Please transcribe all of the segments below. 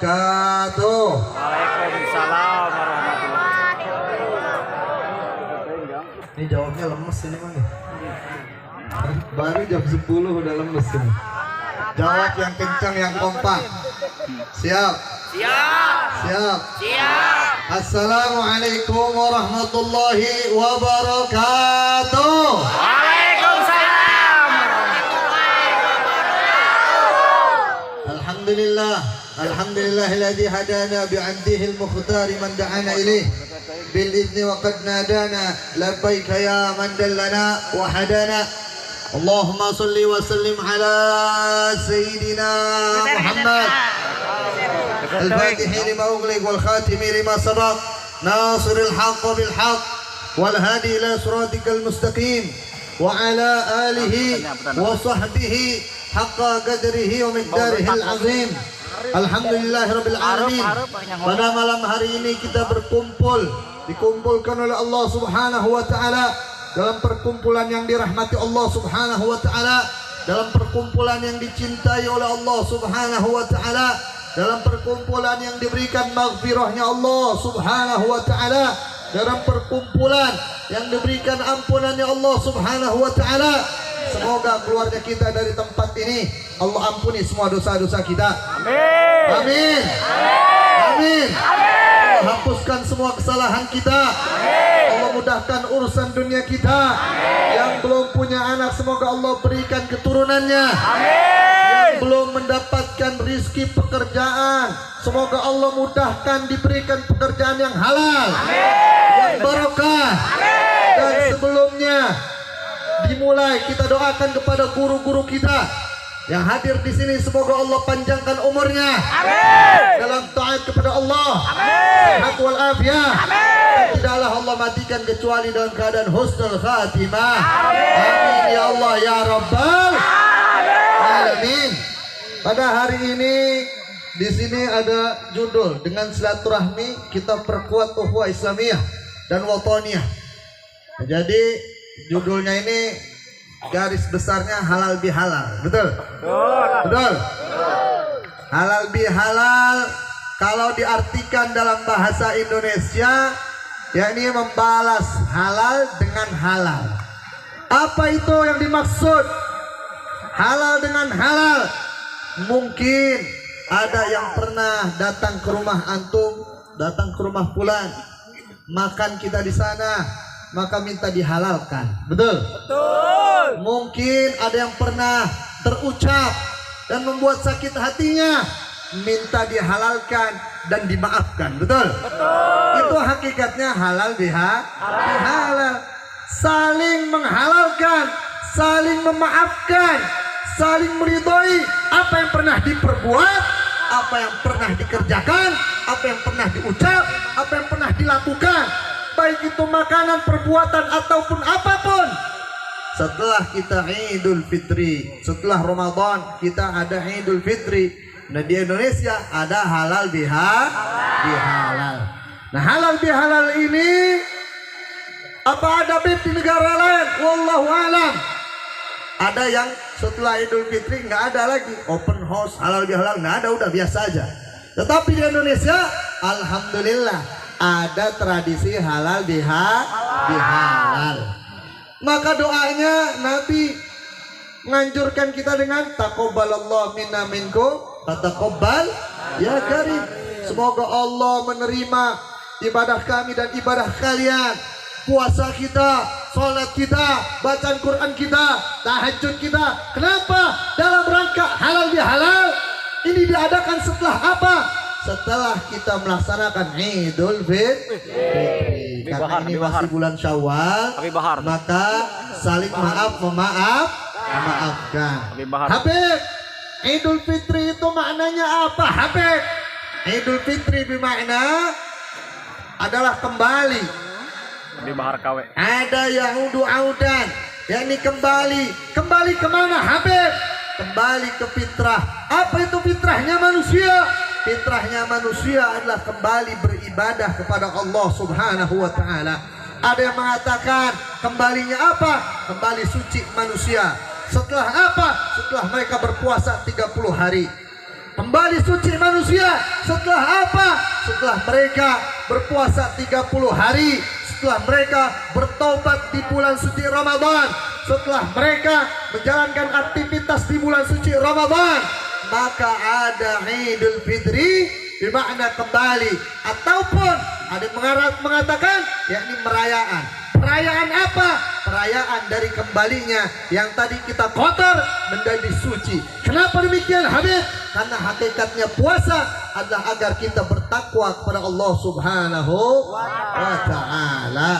wabarakatuh. Waalaikumsalam warahmatullahi wabarakatuh. Ini jawabnya lemes ini mah nih. Baru jam 10 udah lemes ini. Jawab yang kencang, yang kompak. Siap? Siap. Siap. Siap. Assalamualaikum warahmatullahi wabarakatuh. Waalaikumsalam. Alhamdulillah. Alhamdulillahilladzi hadana bi'abdihi al-mukhtar man da'ana ilaih bil idzni wa qad nadana labbaika ya man dallana wa hadana. Allahumma salli wa sallim ala sayyidina Muhammad al-fatihi lima ughliq wal khatimi lima sabaq nasiril haqq bil haqq wal hadi ila siratikal mustaqim wa ala alihi wa sahbihi haqqa qadrihi wa miqdarihil azim. Alhamdulillahirabbil alamin. Pada malam hari ini kita dikumpulkan oleh Allah Subhanahu wa taala dalam perkumpulan yang dirahmati Allah Subhanahu wa taala, dalam perkumpulan yang dicintai oleh Allah Subhanahu wa taala, dalam perkumpulan yang diberikan maghfirahnya Allah Subhanahu wa taala, dalam perkumpulan yang diberikan ampunannya Allah Subhanahu wa taala. Semoga keluarga kita dari tempat ini Allah ampuni semua dosa-dosa kita. Amin. Amin. Amin. Allah hapuskan semua kesalahan kita. Allah mudahkan urusan dunia kita. Yang belum punya anak semoga Allah berikan keturunannya. Yang belum mendapatkan rizki pekerjaan semoga Allah mudahkan diberikan pekerjaan yang halal, yang barokah. Dan sebelumnya dimulai kita doakan kepada guru-guru kita yang hadir di sini, semoga Allah panjangkan umurnya. Amin. Dalam taat kepada Allah. Amin. Sehat wal afiat. Dan tidaklah Allah matikan kecuali dalam keadaan husnul khatimah. Amin. Amin ya Allah ya Rabbal alamin. Pada hari ini di sini ada judul dengan silaturahmi kita perkuat ukhuwah Islamiyah dan wataniyah. Jadi judulnya ini garis besarnya halal bihalal, betul? Betul. Halal bihalal kalau diartikan dalam bahasa Indonesia, yakni membalas halal dengan halal. Apa itu yang dimaksud halal dengan halal? Mungkin ada yang pernah datang ke rumah antum, datang ke rumah fulan, makan kita di sana, maka minta dihalalkan, betul? Betul. Mungkin ada yang pernah terucap dan membuat sakit hatinya, minta dihalalkan dan dimaafkan, betul? Betul. Itu hakikatnya halal bihalal. Saling menghalalkan, saling memaafkan, saling meridhoi apa yang pernah diperbuat, apa yang pernah dikerjakan, apa yang pernah diucap, apa yang pernah dilakukan, baik itu makanan, perbuatan ataupun apapun. Setelah kita Idul Fitri, setelah Ramadan kita ada Idul Fitri. Nah di Indonesia ada halal bihalal. Nah halal bihalal ini apa ada di negara lain? Wallahu alam. Ada yang setelah Idul Fitri nggak ada lagi open house halal bihalal, nggak ada, udah biasa aja. Tetapi di Indonesia alhamdulillah ada tradisi halal bihalal. Maka doanya Nabi menganjurkan kita dengan taqabbalallahu minna minkum fataqabbal ya karim. Semoga Allah menerima ibadah kami dan ibadah kalian, puasa kita, sholat kita, bacaan Quran kita, tahajud kita. Kenapa? Dalam rangka halal bihalal. Ini diadakan setelah apa? Setelah kita melaksanakan Idul Fitri. Karena ini masih bulan Syawal, maka saling memaafkan. Habib, Idul Fitri itu maknanya apa, Habib? Idul Fitri bermakna adalah kembali. Ada Yahudu audan, yakni kembali kemana, Habib? Kembali ke fitrah. Apa itu fitrahnya manusia? Fitrahnya manusia adalah kembali beribadah kepada Allah Subhanahu wa ta'ala. Ada yang mengatakan kembalinya apa? Kembali suci manusia. Setelah apa? Setelah mereka berpuasa 30 hari. Kembali suci manusia setelah apa? Setelah mereka berpuasa 30 hari, setelah mereka bertaubat di bulan suci Ramadan, setelah mereka menjalankan aktivitas di bulan suci Ramadan, maka ada Idul Fitri bermakna kembali, ataupun ada yang mengatakan yakni merayaan. Perayaan apa? Perayaan dari kembalinya yang tadi kita kotor menjadi suci. Kenapa demikian, Habib? Karena hakikatnya puasa adalah agar kita bertakwa kepada Allah Subhanahu wa Ta'ala.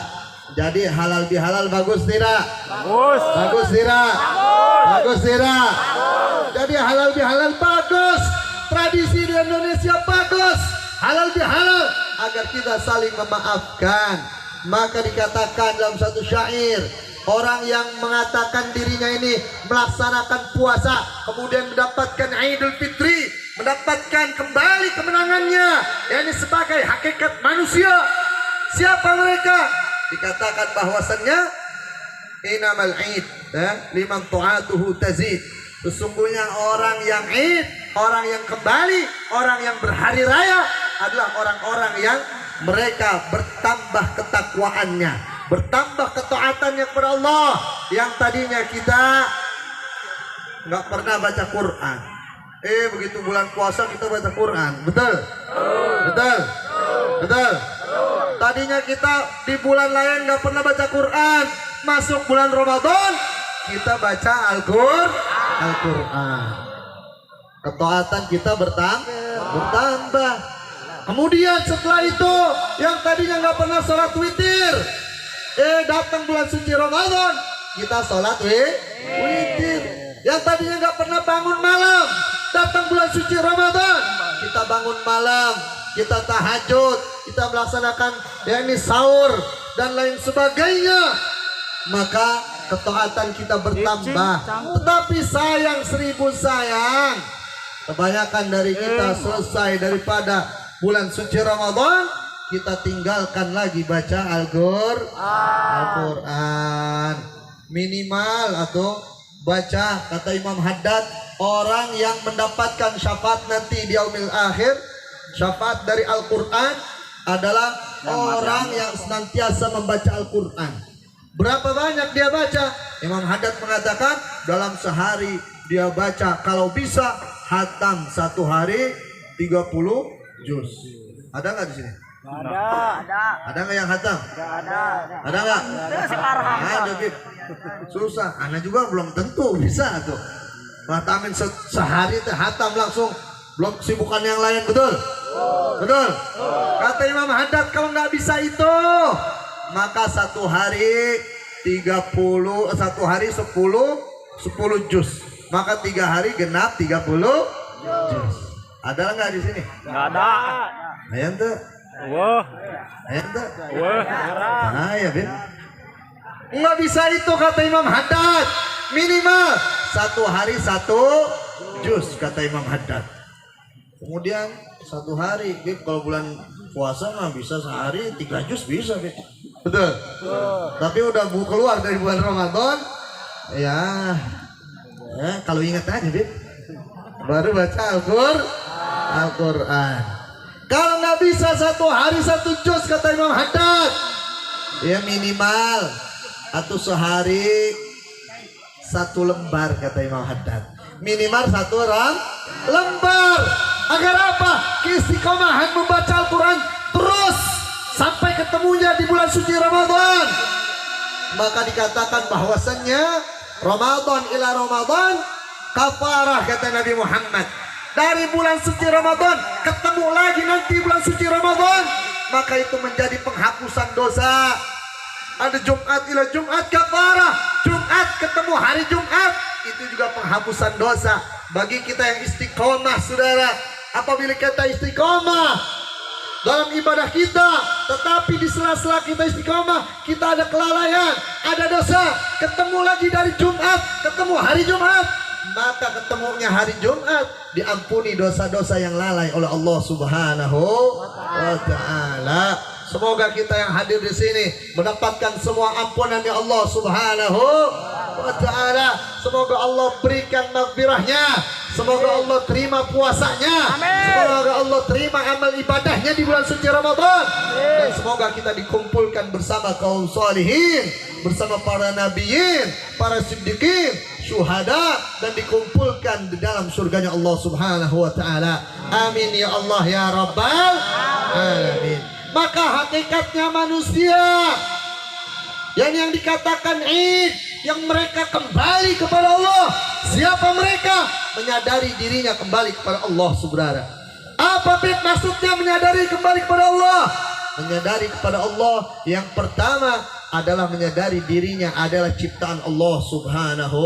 Jadi halal bihalal bagus tidak? Bagus. Bagus tidak? Bagus tidak? Jadi halal bihalal bagus. Tradisi di Indonesia bagus. Halal bihalal agar kita saling memaafkan. Maka dikatakan dalam satu syair, orang yang mengatakan dirinya ini melaksanakan puasa kemudian mendapatkan Idul Fitri, mendapatkan kembali kemenangannya, yakni sebagai hakikat manusia. Siapa mereka? Dikatakan bahwasannya inamal id liman ta'atuhu tazid. Sesungguhnya orang yang id, orang yang kembali, orang yang berhari raya adalah orang-orang yang mereka bertambah ketakwaannya, bertambah ketaatannya kepada Allah. Yang tadinya kita nggak pernah baca Quran, begitu bulan puasa kita baca Quran. Betul? Betul? Betul? Tadinya kita di bulan lain nggak pernah baca Quran, masuk bulan Ramadan kita baca Al-Quran. Ketaatan kita bertambah. Kemudian setelah itu yang tadinya nggak pernah sholat witir, datang bulan suci Ramadan kita sholat witir. Yang tadinya nggak pernah bangun malam, datang bulan suci Ramadan kita bangun malam, kita tahajud, kita melaksanakan yakni sahur dan lain sebagainya. Maka ketaatan kita bertambah. Tetapi sayang seribu sayang, kebanyakan dari kita selesai daripada bulan suci Ramadan kita tinggalkan lagi baca Al-Quran. Minimal atau baca, kata Imam Haddad, orang yang mendapatkan syafaat nanti di yaumil akhir, syafaat dari Al-Quran adalah orang yang senantiasa membaca Al-Quran. Berapa banyak dia baca? Imam Haddad mengatakan dalam sehari dia baca kalau bisa hatam satu hari 30 juz. Ada nggak di sini? Ada. Ada nggak yang hatam? Ada. Ada nggak? Ada, Bib. Susah. Anak juga belum tentu bisa tuh. Hatamin sehari teh hatam langsung. Belum kesibukan yang lain, betul? Betul. Kata Imam Haddad kalau nggak bisa itu, maka satu hari 10 juz. Maka 3 hari genap 30 juz. Ada nggak di sini? Nggak ada. Ayo tuh. Wah. Ayo tuh. Wah. Nah ya, Bib. Nggak bisa itu kata Imam Haddad. Minimal satu hari 1 juz kata Imam Haddad. Kemudian satu hari, Bib, kalau bulan puasa mah bisa sehari 3 juz bisa, Bib. Betul. Tapi udah keluar dari bulan Ramadan, ya kalau ingat aja, Bib, baru baca Al-Quran. Kalau nggak bisa satu hari 1 juz kata Imam Haddad, ya minimal atau sehari 1 lembar kata Imam Haddad. Minimal 1 lembar. Agar apa? Keistiqomahan membaca Al-Quran terus sampai ketemunya di bulan suci Ramadan. Maka dikatakan bahwasannya Ramadan ila Ramadan kafarah kata Nabi Muhammad. Dari bulan suci Ramadan ketemu lagi nanti bulan suci Ramadan, maka itu menjadi penghapusan dosa. Ada Jumat ila Jumat kafarah, Jumat ketemu hari Jumat, itu juga penghapusan dosa. Bagi kita yang istiqomah, saudara, apabila kita istiqomah dalam ibadah kita, tetapi di sela-sela kita istiqomah, kita ada kelalaian, ada dosa, ketemu lagi dari Jumat, ketemu hari Jumat, maka ketemunya hari Jumat diampuni dosa-dosa yang lalai oleh Allah Subhanahu wa Ta'ala. Semoga kita yang hadir di sini mendapatkan semua ampunan ya Allah Subhanahu wa Ta'ala. Semoga Allah berikan maghfirahnya. Semoga Allah terima puasanya. Semoga Allah terima amal ibadahnya di bulan suci Ramadan. Dan semoga kita dikumpulkan bersama kaum salihin, bersama para nabiyin, para siddiqin, syuhada, dan dikumpulkan di dalam surganya Allah Subhanahu wa taala. Amin ya Allah ya Rabbal alamin. Maka hakikatnya manusia yang dikatakan Id, yang mereka kembali kepada Allah. Siapa mereka? Menyadari dirinya kembali kepada Allah Subhanahu. Apa maksudnya menyadari kembali kepada Allah? Menyadari kepada Allah yang pertama adalah menyadari dirinya adalah ciptaan Allah Subhanahu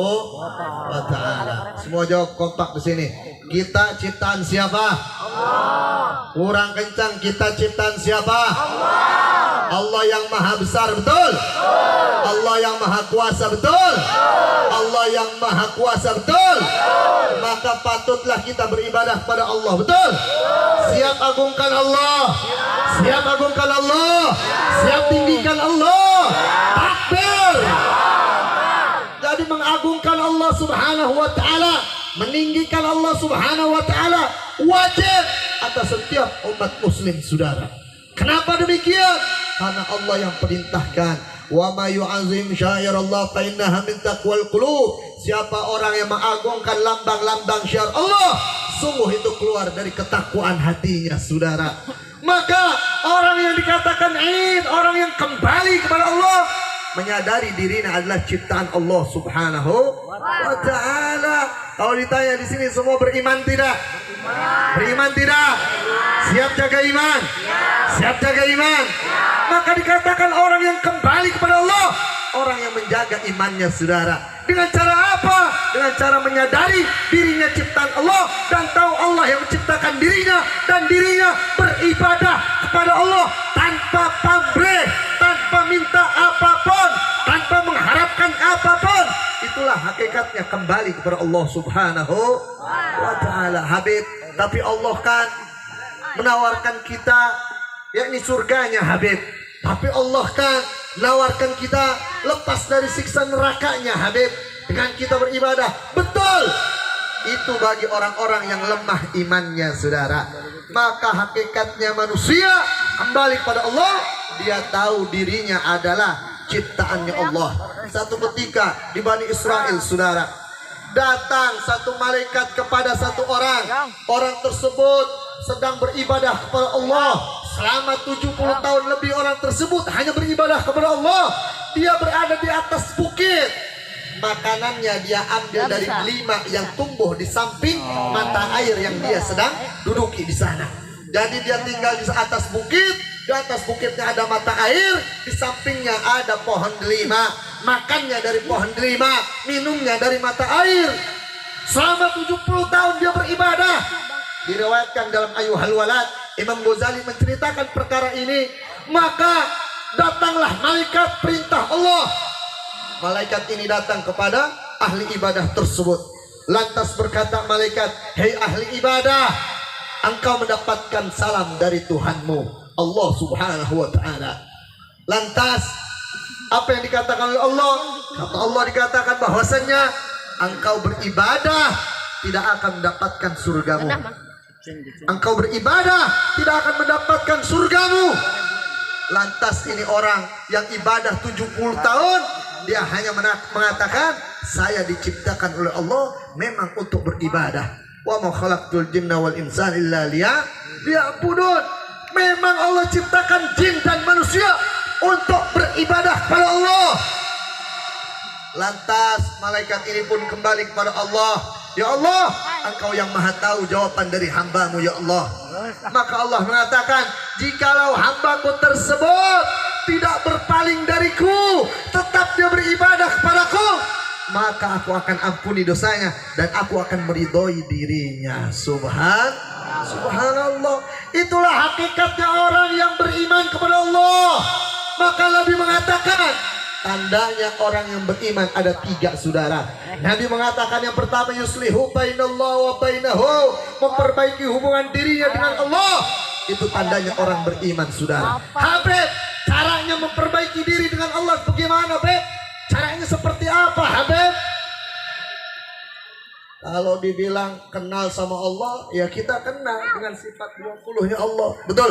wa taala. Semua jawab kompak di sini. Kita ciptaan siapa? Allah. Kurang kencang, kita ciptaan siapa? Allah. Allah yang maha besar, betul? Allah yang maha kuasa, betul? Allah yang maha kuasa, betul? Maka patutlah kita beribadah kepada Allah, betul? Siap agungkan Allah, siap agungkan Allah, siap tinggikan Allah. Takbir. Jadi mengagungkan Allah Subhanahu wa taala, meninggikan Allah Subhanahu wa taala wajib atas setiap umat muslim, saudara. Kenapa demikian? Karena Allah yang perintahkan, wa may yu'azzim syairallah fa innaha min taqwal qulub. Siapa orang yang mengagungkan lambang-lambang syiar Allah, sungguh itu keluar dari ketakwaan hatinya, saudara. Maka orang yang dikatakan Id, orang yang kembali kepada Allah, menyadari dirinya adalah ciptaan Allah Subhanahu wa taala. Kalau ditanya di sini semua beriman tidak? Beriman tidak? Siap jaga iman? Siap jaga iman? Maka dikatakan orang yang kembali kepada Allah, orang yang menjaga imannya, saudara. Dengan cara apa? Dengan cara menyadari dirinya ciptaan Allah dan tahu Allah yang menciptakan dirinya, dan dirinya beribadah kepada Allah tanpa pamrih, tanpa minta apapun, tanpa mengharapkan apapun. Itulah hakikatnya kembali kepada Allah Subhanahu wa taala. Habib, tapi Allah kan menawarkan kita yakni surganya, Habib. Tapi Allah kan menawarkan kita lepas dari siksa nerakanya, Habib, dengan kita beribadah. Betul. Itu bagi orang-orang yang lemah imannya, saudara. Maka hakikatnya manusia kembali kepada Allah, dia tahu dirinya adalah ciptaannya Allah. Satu ketika di Bani Israel, saudara, datang satu malaikat kepada satu orang. Orang tersebut sedang beribadah kepada Allah. Selama 70 tahun lebih orang tersebut hanya beribadah kepada Allah. Dia berada di atas bukit. Makanannya dia ambil dari delima yang tumbuh di samping mata air yang dia sedang duduki di sana. Jadi dia tinggal di atas bukit. Di atas bukitnya ada mata air, di sampingnya ada pohon delima. Makannya dari pohon delima, minumnya dari mata air. Selama 70 tahun dia beribadah. Diriwayatkan dalam Ayyuhal Walad, Imam Ghazali menceritakan perkara ini. Maka datanglah malaikat perintah Allah. Malaikat ini datang kepada ahli ibadah tersebut. Lantas berkata malaikat, hei ahli ibadah, engkau mendapatkan salam dari Tuhanmu, Allah Subhanahu wa ta'ala. Lantas apa yang dikatakan oleh Allah? Kata Allah dikatakan bahwasannya engkau beribadah tidak akan mendapatkan surgamu. Engkau beribadah tidak akan mendapatkan surgamu. Lantas ini orang yang ibadah 70 tahun, dia hanya mengatakan, saya diciptakan oleh Allah memang untuk beribadah. Wa ma khalaqtul jinna wal insana illa liya'budun. Memang Allah ciptakan jin dan manusia untuk beribadah kepada Allah. Lantas malaikat ini pun kembali kepada Allah. Ya Allah, engkau yang maha tahu jawaban dari hambamu, ya Allah. Maka Allah mengatakan, jikalau hambaku tersebut tidak berpaling dariku, tetap dia beribadah kepadaku, maka aku akan ampuni dosanya dan aku akan meridhoi dirinya. Subhanallah. Itulah hakikatnya orang yang beriman kepada Allah. Maka Nabi mengatakan, tandanya orang yang beriman ada 3, saudara. Nabi mengatakan yang pertama, yuslihu bainallah wa bainahu, memperbaiki hubungan dirinya dengan Allah. Itu tandanya orang beriman, saudara. Habib, caranya memperbaiki diri dengan Allah bagaimana, Habib? Caranya seperti apa, Habib? Kalau dibilang kenal sama Allah, ya kita kenal dengan sifat 20-nya Allah. Betul?